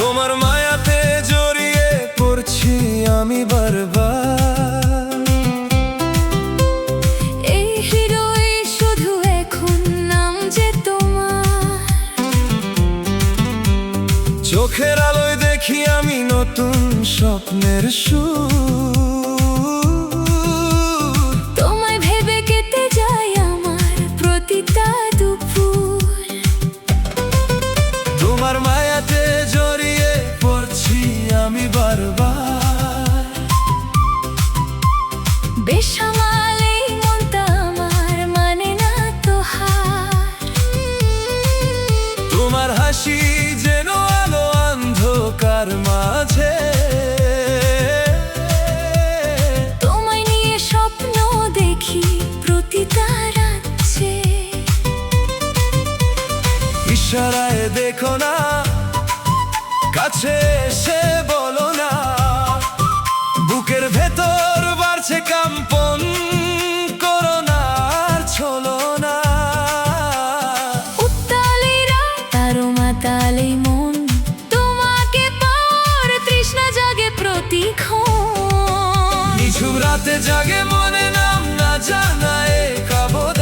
তোমার মায়াতে জড়িয়ে পড়ছি আমি বারবার। এই হৃদয়ে শুধু এখন নাম যে তোমার। চোখের আলোয় দেখি আমি নতুন স্বপ্নের সুর। তোমায় ভেবে কেটে যায় আমার প্রতিটা দুপুর। তোমার মায়াতে জড়িয়ে পড়ছি আমি বারবার। বেসামাল এই মনটা আমার মানে না তো হার। তোমার হাসি যেন আলো অন্ধকার মাঝে। তোমায় নিয়ে স্বপ্ন দেখি প্রতিটা রাত্রে। ইশারায় দেখো না, কাছে এসে বলো না, বুকের ভেতর বাড়ছে কম্পন, করো না আর ছলো না। উত্তালে রাত আরো মাতালে মন, তোমাকে পাওয়ার তৃষ্ণা জাগে প্রতিক্ষণ। নিঝুম রাতে জাগে মনে নাম না জানা এক আবদার।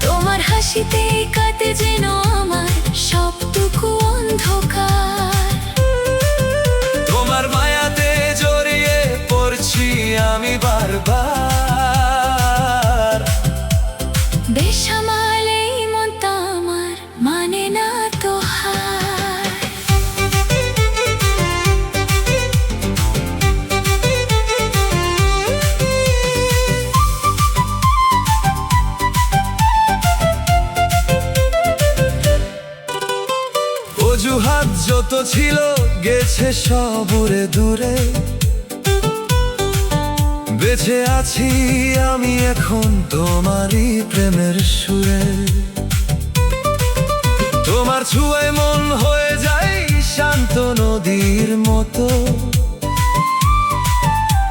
তোমার হাসিতে কাটে যেন আমার সবটুকু অন্ধকার। তোমার মায়াতে জড়িয়ে পড়ছি আমি বারবার। বেসামাল এই মনটা আমার মানে না তো হার। অজুহাত যত ছিল গেছে সব উড়ে দূরে। বেঁচে আছি আমি এখন তোমারই প্রেমের সুরে। তোমার ছুঁয়ায় মন হয়ে যায় শান্ত নদীর মতো।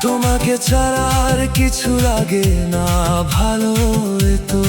তোমাকে ছাড়া আর কিছু লাগে না ভালো তো।